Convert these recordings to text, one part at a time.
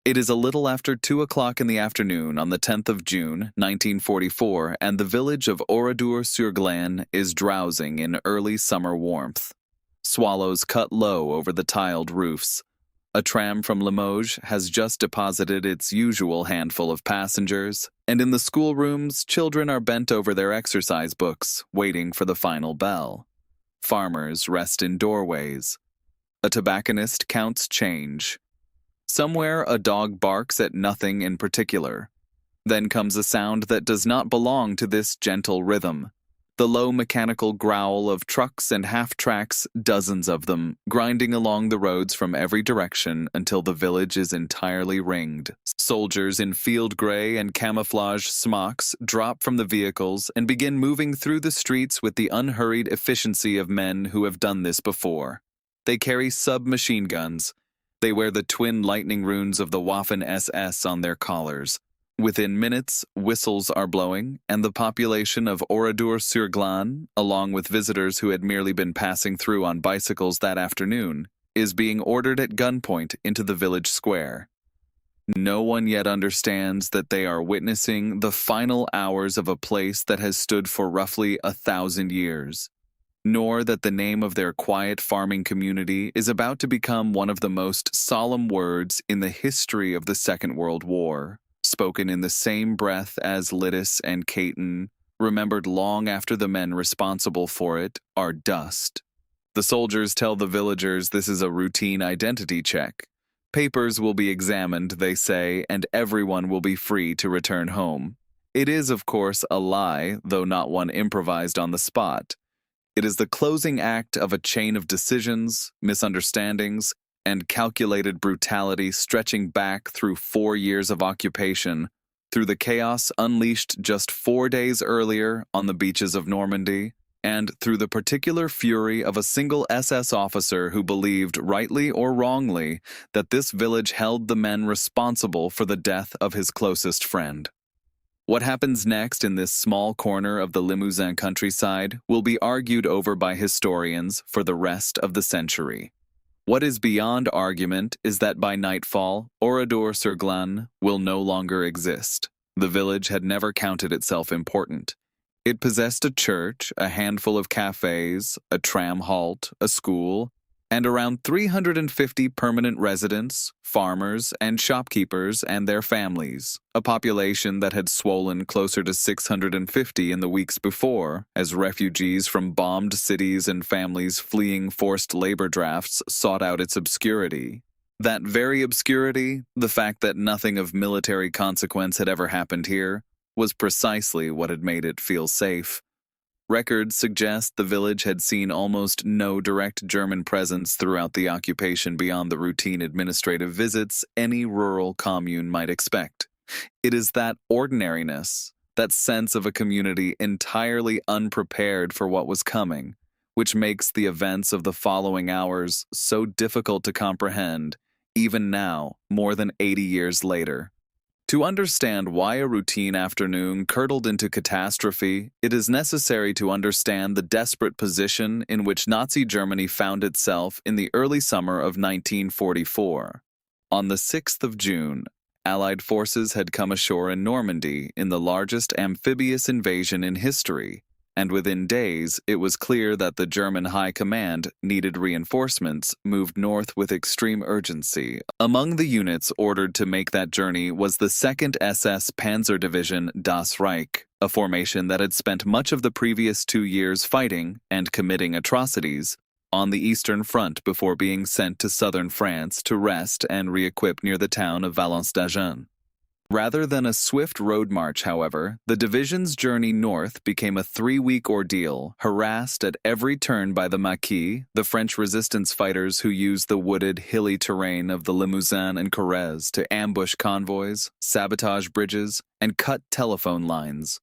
It is a little after 2 o'clock in the afternoon on the 10th of June, 1944, and the village of Oradour-sur-Glane is drowsing in early summer warmth. Swallows cut low over the tiled roofs. A tram from Limoges has just deposited its usual handful of passengers, and in the schoolrooms, children are bent over their exercise books, waiting for the final bell. Farmers rest in doorways. A tobacconist counts change. Somewhere a dog barks at nothing in particular. Then comes a sound that does not belong to this gentle rhythm. The low mechanical growl of trucks and half-tracks, dozens of them, grinding along the roads from every direction until the village is entirely ringed. Soldiers in field gray and camouflage smocks drop from the vehicles and begin moving through the streets with the unhurried efficiency of men who have done this before. They carry submachine guns. They wear the twin lightning runes of the Waffen-SS on their collars. Within minutes, whistles are blowing, and the population of Oradour-sur-Glane, along with visitors who had merely been passing through on bicycles that afternoon, is being ordered at gunpoint into the village square. No one yet understands that they are witnessing the final hours of a place that has stood for roughly 1,000 years. Nor that the name of their quiet farming community is about to become one of the most solemn words in the history of the Second World War, spoken in the same breath as Lidus and Caton, remembered long after the men responsible for it are dust. The soldiers tell the villagers this is a routine identity check. Papers will be examined, they say, and everyone will be free to return home. It is, of course, a lie, though not one improvised on the spot. It is the closing act of a chain of decisions, misunderstandings, and calculated brutality stretching back through 4 years of occupation, through the chaos unleashed just 4 days earlier on the beaches of Normandy, and through the particular fury of a single SS officer who believed, rightly or wrongly, that this village held the men responsible for the death of his closest friend. What happens next in this small corner of the Limousin countryside will be argued over by historians for the rest of the century. What is beyond argument is that by nightfall, Oradour-sur-Glane will no longer exist. The village had never counted itself important. It possessed a church, a handful of cafes, a tram halt, a school, and around 350 permanent residents, farmers, and shopkeepers and their families, a population that had swollen closer to 650 in the weeks before, as refugees from bombed cities and families fleeing forced labor drafts sought out its obscurity. That very obscurity, the fact that nothing of military consequence had ever happened here, was precisely what had made it feel safe. Records suggest the village had seen almost no direct German presence throughout the occupation beyond the routine administrative visits any rural commune might expect. It is that ordinariness, that sense of a community entirely unprepared for what was coming, which makes the events of the following hours so difficult to comprehend, even now, more than 80 years later. To understand why a routine afternoon curdled into catastrophe, it is necessary to understand the desperate position in which Nazi Germany found itself in the early summer of 1944. On the 6th of June, Allied forces had come ashore in Normandy in the largest amphibious invasion in history, and within days it was clear that the German High Command needed reinforcements moved north with extreme urgency. Among the units ordered to make that journey was the 2nd SS Panzer Division Das Reich, a formation that had spent much of the previous 2 years fighting and committing atrocities on the Eastern Front before being sent to southern France to rest and re-equip near the town of Valence-d'Agen. Rather than a swift road march, however, the division's journey north became a 3-week ordeal, harassed at every turn by the Maquis, the French resistance fighters who used the wooded, hilly terrain of the Limousin and Corrèze to ambush convoys, sabotage bridges, and cut telephone lines.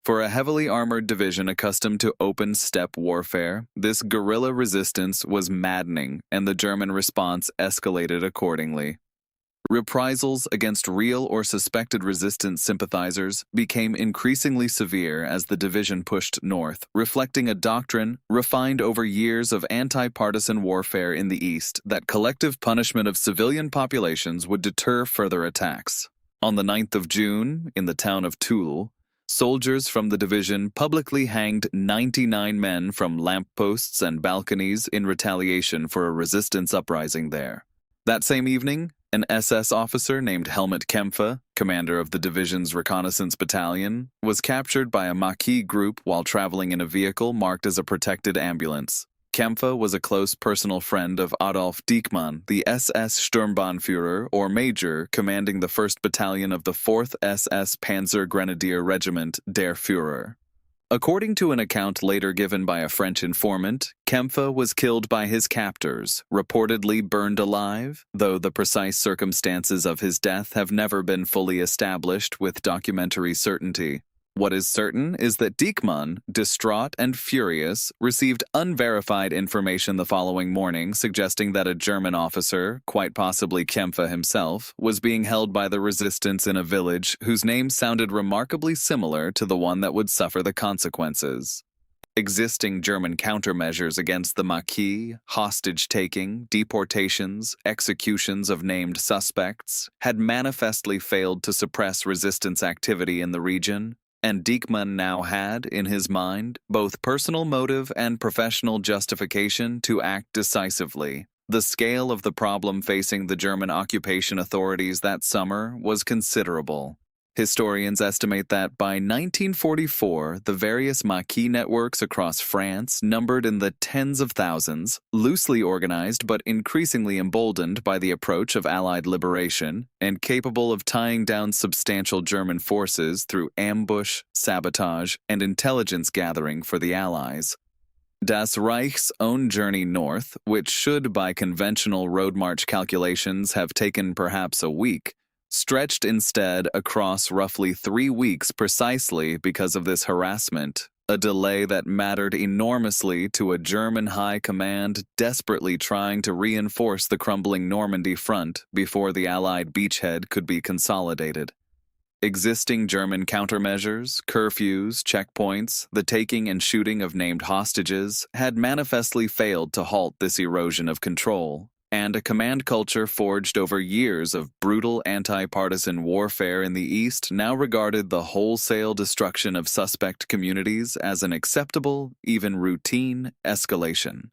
For a heavily armored division accustomed to open steppe warfare, this guerrilla resistance was maddening, and the German response escalated accordingly. Reprisals against real or suspected resistance sympathizers became increasingly severe as the division pushed north, reflecting a doctrine refined over years of anti-partisan warfare in the East that collective punishment of civilian populations would deter further attacks. On the 9th of June, in the town of Toul, soldiers from the division publicly hanged 99 men from lampposts and balconies in retaliation for a resistance uprising there. That same evening, an SS officer named Helmut Kempfe, commander of the division's reconnaissance battalion, was captured by a Maquis group while traveling in a vehicle marked as a protected ambulance. Kempfe was a close personal friend of Adolf Dieckmann, the SS Sturmbannführer, or major, commanding the 1st Battalion of the 4th SS Panzer Grenadier Regiment, Der Führer. According to an account later given by a French informant, Kempfe was killed by his captors, reportedly burned alive, though the precise circumstances of his death have never been fully established with documentary certainty. What is certain is that Dieckmann, distraught and furious, received unverified information the following morning suggesting that a German officer, quite possibly Kempfe himself, was being held by the resistance in a village whose name sounded remarkably similar to the one that would suffer the consequences. Existing German countermeasures against the Maquis, hostage-taking, deportations, executions of named suspects, had manifestly failed to suppress resistance activity in the region, and Dieckmann now had, in his mind, both personal motive and professional justification to act decisively. The scale of the problem facing the German occupation authorities that summer was considerable. Historians estimate that by 1944, the various Maquis networks across France numbered in the tens of thousands, loosely organized but increasingly emboldened by the approach of Allied liberation, and capable of tying down substantial German forces through ambush, sabotage, and intelligence gathering for the Allies. Das Reich's own journey north, which should by conventional road march calculations have taken perhaps a week, stretched instead across roughly 3 weeks precisely because of this harassment, a delay that mattered enormously to a German high command desperately trying to reinforce the crumbling Normandy front before the Allied beachhead could be consolidated. Existing German countermeasures, curfews, checkpoints, the taking and shooting of named hostages had manifestly failed to halt this erosion of control, and a command culture forged over years of brutal anti-partisan warfare in the East now regarded the wholesale destruction of suspect communities as an acceptable, even routine, escalation.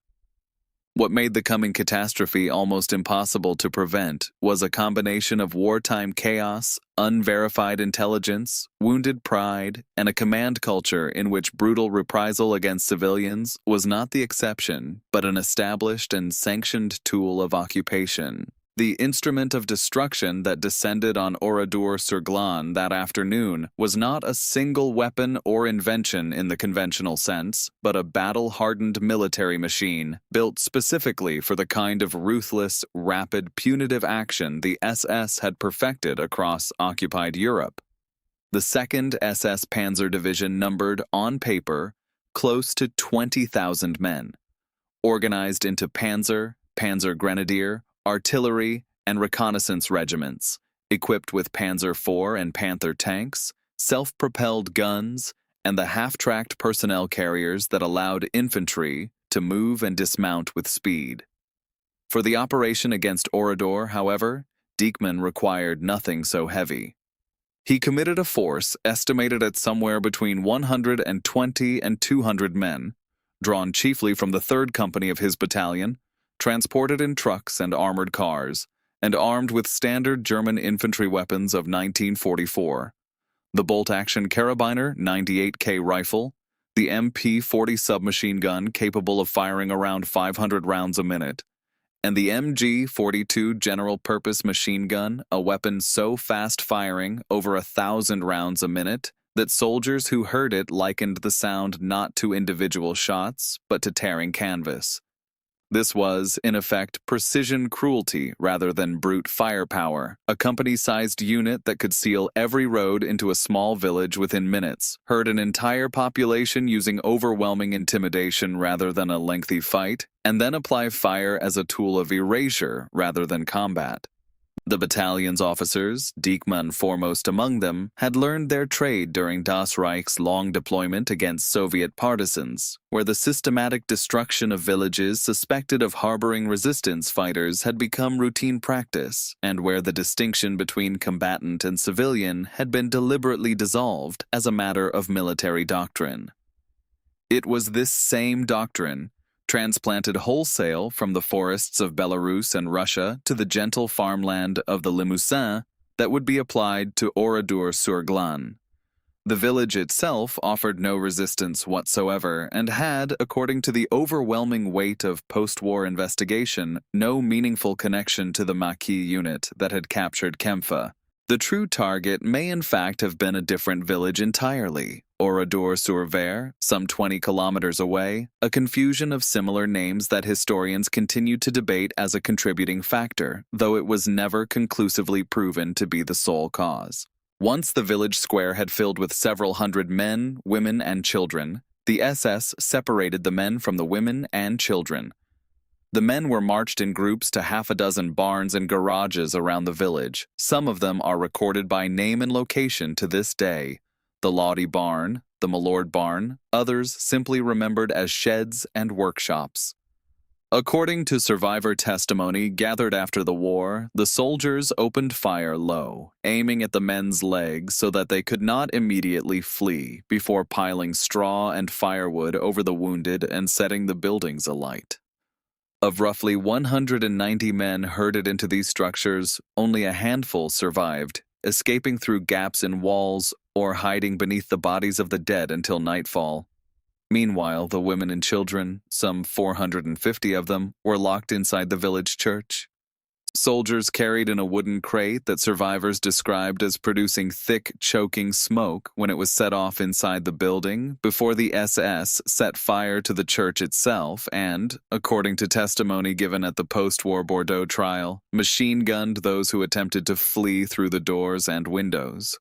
What made the coming catastrophe almost impossible to prevent was a combination of wartime chaos, unverified intelligence, wounded pride, and a command culture in which brutal reprisal against civilians was not the exception, but an established and sanctioned tool of occupation. The instrument of destruction that descended on Oradour-sur-Glane that afternoon was not a single weapon or invention in the conventional sense, but a battle-hardened military machine built specifically for the kind of ruthless, rapid, punitive action the SS had perfected across occupied Europe. The 2nd SS Panzer Division numbered, on paper, close to 20,000 men, organized into Panzer, Panzer Grenadier, artillery, and reconnaissance regiments, equipped with Panzer IV and Panther tanks, self-propelled guns, and the half-tracked personnel carriers that allowed infantry to move and dismount with speed. For the operation against Oradour, however, Dieckmann required nothing so heavy. He committed a force estimated at somewhere between 120 and 200 men, drawn chiefly from the 3rd Company of his battalion, transported in trucks and armored cars, and armed with standard German infantry weapons of 1944, the bolt-action Karabiner 98K rifle, the MP-40 submachine gun capable of firing around 500 rounds a minute, and the MG-42 general-purpose machine gun, a weapon so fast-firing, over 1,000 rounds a minute, that soldiers who heard it likened the sound not to individual shots, but to tearing canvas. This was, in effect, precision cruelty rather than brute firepower, a company-sized unit that could seal every road into a small village within minutes, herd an entire population using overwhelming intimidation rather than a lengthy fight, and then apply fire as a tool of erasure rather than combat. The battalion's officers, Diekmann foremost among them, had learned their trade during Das Reich's long deployment against Soviet partisans, where the systematic destruction of villages suspected of harboring resistance fighters had become routine practice, and where the distinction between combatant and civilian had been deliberately dissolved as a matter of military doctrine. It was this same doctrine, transplanted wholesale from the forests of Belarus and Russia to the gentle farmland of the Limousin, that would be applied to Oradour-sur-Glane. The village itself offered no resistance whatsoever and had, according to the overwhelming weight of post-war investigation, no meaningful connection to the Maquis unit that had captured Kempfa. The true target may in fact have been a different village entirely, Oradour-sur-Glane, some 20 kilometers away, a confusion of similar names that historians continue to debate as a contributing factor, though it was never conclusively proven to be the sole cause. Once the village square had filled with several hundred men, women, and children, the SS separated the men from the women and children. The men were marched in groups to half a dozen barns and garages around the village. Some of them are recorded by name and location to this day. The Lodi barn, the Malord barn, others simply remembered as sheds and workshops. According to survivor testimony gathered after the war, the soldiers opened fire low, aiming at the men's legs so that they could not immediately flee, before piling straw and firewood over the wounded and setting the buildings alight. Of roughly 190 men herded into these structures, only a handful survived, escaping through gaps in walls or hiding beneath the bodies of the dead until nightfall. Meanwhile, the women and children, some 450 of them, were locked inside the village church. Soldiers carried in a wooden crate that survivors described as producing thick, choking smoke when it was set off inside the building before the SS set fire to the church itself and, according to testimony given at the post-war Bordeaux trial, machine-gunned those who attempted to flee through the doors and windows.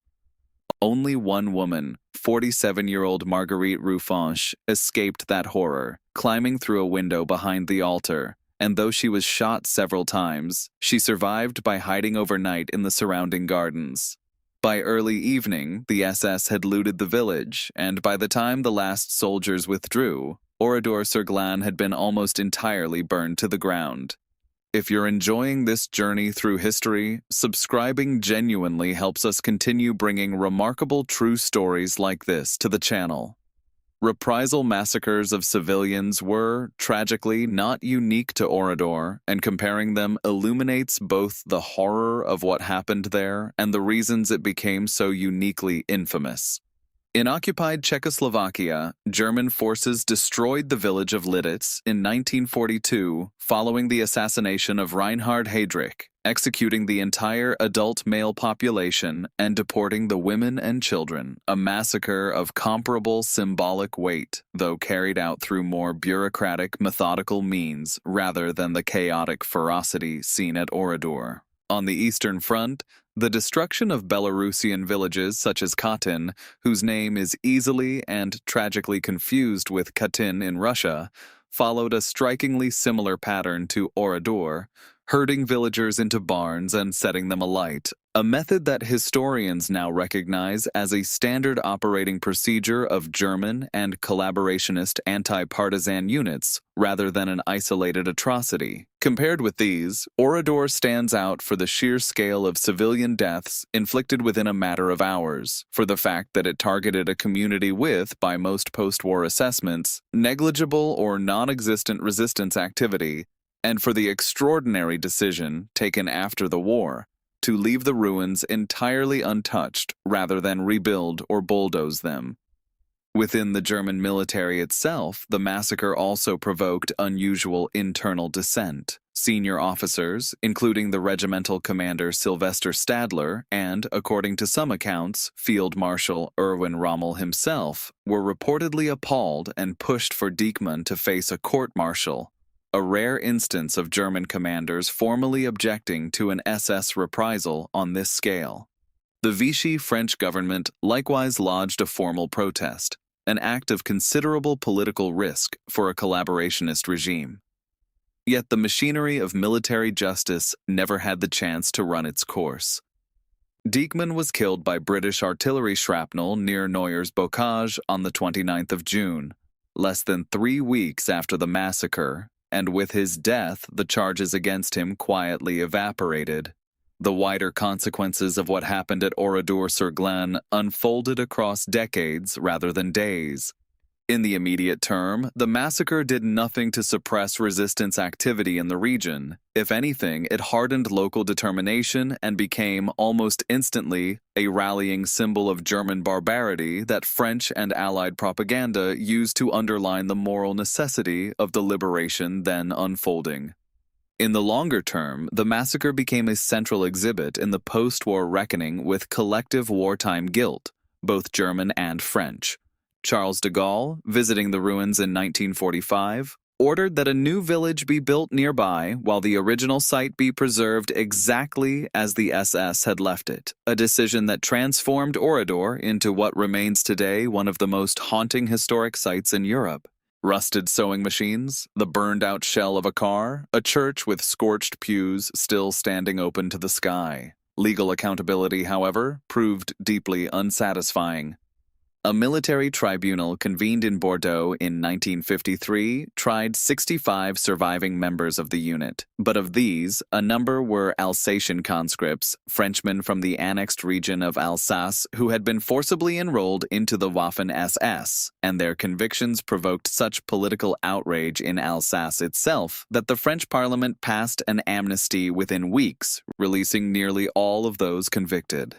Only one woman, 47-year-old Marguerite Ruffanche, escaped that horror, climbing through a window behind the altar. And though she was shot several times, she survived by hiding overnight in the surrounding gardens. By early evening, the SS had looted the village, and by the time the last soldiers withdrew, Oradour-sur-Glane had been almost entirely burned to the ground. If you're enjoying this journey through history, subscribing genuinely helps us continue bringing remarkable true stories like this to the channel. Reprisal massacres of civilians were, tragically, not unique to Oradour, and comparing them illuminates both the horror of what happened there and the reasons it became so uniquely infamous. In occupied Czechoslovakia, German forces destroyed the village of Liditz in 1942 following the assassination of Reinhard Heydrich, executing the entire adult male population and deporting the women and children, a massacre of comparable symbolic weight, though carried out through more bureaucratic, methodical means rather than the chaotic ferocity seen at Oradour. On the Eastern Front, the destruction of Belarusian villages such as Katyn, whose name is easily and tragically confused with Katyn in Russia, followed a strikingly similar pattern to Oradour, herding villagers into barns and setting them alight, a method that historians now recognize as a standard operating procedure of German and collaborationist anti-partisan units rather than an isolated atrocity. Compared with these, Oradour stands out for the sheer scale of civilian deaths inflicted within a matter of hours, for the fact that it targeted a community with, by most post-war assessments, negligible or non-existent resistance activity, and for the extraordinary decision, taken after the war, to leave the ruins entirely untouched rather than rebuild or bulldoze them. Within the German military itself, the massacre also provoked unusual internal dissent. Senior officers, including the regimental commander Sylvester Stadler and, according to some accounts, Field Marshal Erwin Rommel himself, were reportedly appalled and pushed for Diekmann to face a court-martial, a rare instance of German commanders formally objecting to an SS reprisal on this scale. The Vichy French government likewise lodged a formal protest, an act of considerable political risk for a collaborationist regime. Yet the machinery of military justice never had the chance to run its course. Diekman was killed by British artillery shrapnel near Noyers-Bocage on the 29th of June, less than 3 weeks after the massacre, and with his death, the charges against him quietly evaporated. The wider consequences of what happened at Oradour-sur-Glane unfolded across decades rather than days. In the immediate term, the massacre did nothing to suppress resistance activity in the region. If anything, it hardened local determination and became almost instantly a rallying symbol of German barbarity that French and Allied propaganda used to underline the moral necessity of the liberation then unfolding. In the longer term, the massacre became a central exhibit in the post-war reckoning with collective wartime guilt, both German and French. Charles de Gaulle, visiting the ruins in 1945, ordered that a new village be built nearby while the original site be preserved exactly as the SS had left it, a decision that transformed Oradour into what remains today one of the most haunting historic sites in Europe. Rusted sewing machines, the burned-out shell of a car, a church with scorched pews still standing open to the sky. Legal accountability, however, proved deeply unsatisfying. A military tribunal convened in Bordeaux in 1953 tried 65 surviving members of the unit, but of these, a number were Alsatian conscripts, Frenchmen from the annexed region of Alsace who had been forcibly enrolled into the Waffen-SS, and their convictions provoked such political outrage in Alsace itself that the French Parliament passed an amnesty within weeks, releasing nearly all of those convicted.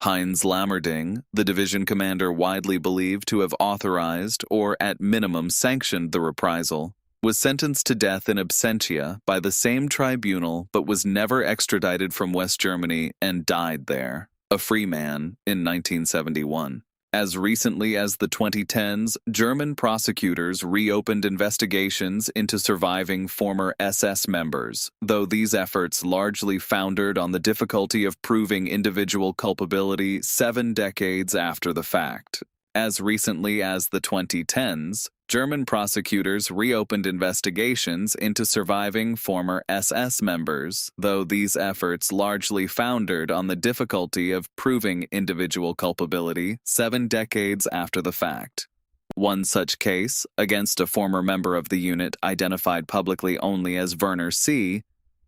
Heinz Lammerding, the division commander widely believed to have authorized or at minimum sanctioned the reprisal, was sentenced to death in absentia by the same tribunal but was never extradited from West Germany and died there, a free man, in 1971. As recently as the 2010s, German prosecutors reopened investigations into surviving former SS members, though these efforts largely foundered on the difficulty of proving individual culpability 7 decades after the fact. As recently as the 2010s, German prosecutors reopened investigations into surviving former SS members, though these efforts largely foundered on the difficulty of proving individual culpability 7 decades after the fact. One such case, against a former member of the unit identified publicly only as Werner C.,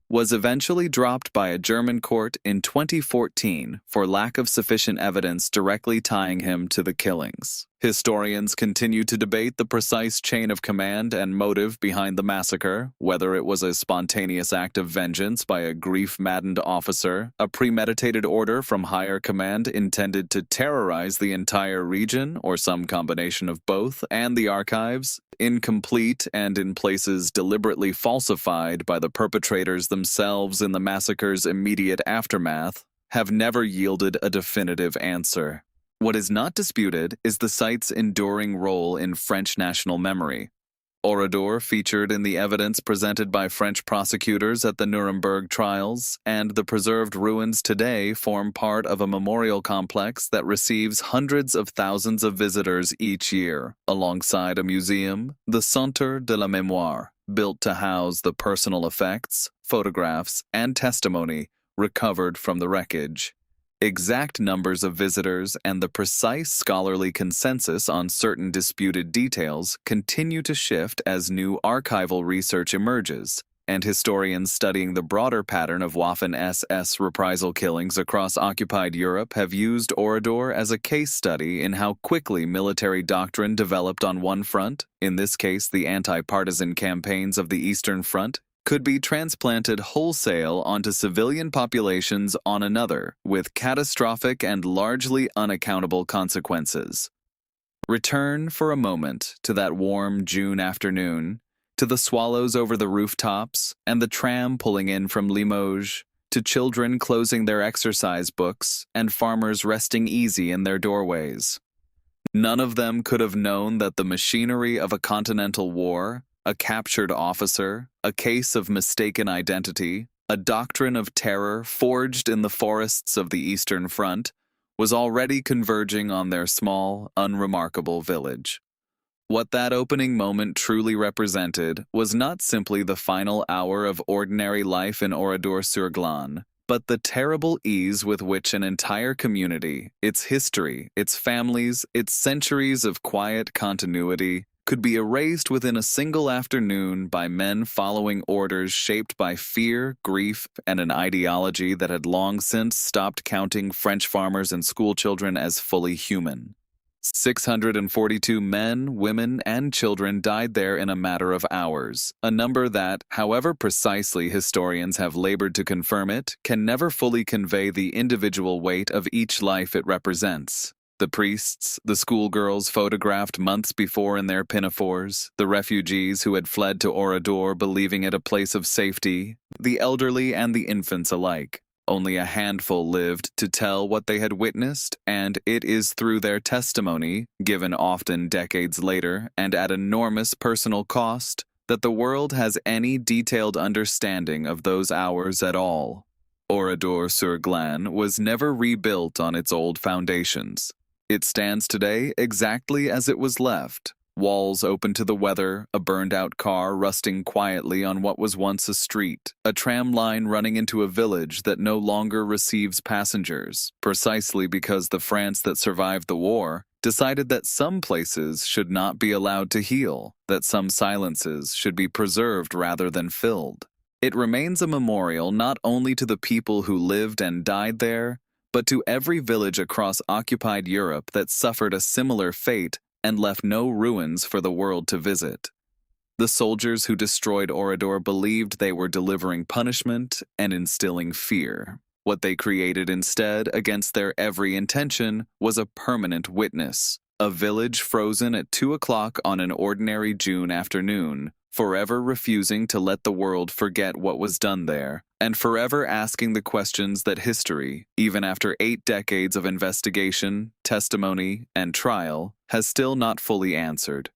was eventually dropped by a German court in 2014 for lack of sufficient evidence directly tying him to the killings. Historians continue to debate the precise chain of command and motive behind the massacre, whether it was a spontaneous act of vengeance by a grief-maddened officer, a premeditated order from higher command intended to terrorize the entire region, or some combination of both, and the archives, incomplete and in places deliberately falsified by the perpetrators themselves in the massacre's immediate aftermath, have never yielded a definitive answer. What is not disputed is the site's enduring role in French national memory. Oradour featured in the evidence presented by French prosecutors at the Nuremberg trials, and the preserved ruins today form part of a memorial complex that receives hundreds of thousands of visitors each year, alongside a museum, the Centre de la Mémoire, built to house the personal effects, photographs, and testimony recovered from the wreckage. Exact numbers of visitors and the precise scholarly consensus on certain disputed details continue to shift as new archival research emerges, and historians studying the broader pattern of Waffen-SS reprisal killings across occupied Europe have used Oradour as a case study in how quickly military doctrine developed on one front, in this case the anti-partisan campaigns of the Eastern Front, could be transplanted wholesale onto civilian populations on another, with catastrophic and largely unaccountable consequences. Return for a moment to that warm June afternoon, to the swallows over the rooftops and the tram pulling in from Limoges, to children closing their exercise books and farmers resting easy in their doorways. None of them could have known that the machinery of a continental war, a captured officer, a case of mistaken identity, a doctrine of terror forged in the forests of the Eastern Front, was already converging on their small, unremarkable village. What that opening moment truly represented was not simply the final hour of ordinary life in Oradour-sur-Glane, but the terrible ease with which an entire community, its history, its families, its centuries of quiet continuity, could be erased within a single afternoon by men following orders shaped by fear, grief, and an ideology that had long since stopped counting French farmers and schoolchildren as fully human. 642 men, women, and children died there in a matter of hours, a number that, however precisely historians have labored to confirm it, can never fully convey the individual weight of each life it represents. The priests, the schoolgirls photographed months before in their pinafores, the refugees who had fled to Oradour believing it a place of safety, the elderly and the infants alike. Only a handful lived to tell what they had witnessed, and it is through their testimony, given often decades later and at enormous personal cost, that the world has any detailed understanding of those hours at all. Oradour-sur-Glane was never rebuilt on its old foundations. It stands today exactly as it was left. Walls open to the weather, a burned-out car rusting quietly on what was once a street, a tram line running into a village that no longer receives passengers, precisely because the France that survived the war decided that some places should not be allowed to heal, that some silences should be preserved rather than filled. It remains a memorial not only to the people who lived and died there, but to every village across occupied Europe that suffered a similar fate and left no ruins for the world to visit. The soldiers who destroyed Oradour believed they were delivering punishment and instilling fear. What they created instead, against their every intention, was a permanent witness, a village frozen at 2 o'clock on an ordinary June afternoon, forever refusing to let the world forget what was done there, and forever asking the questions that history, even after 8 decades of investigation, testimony, and trial, has still not fully answered.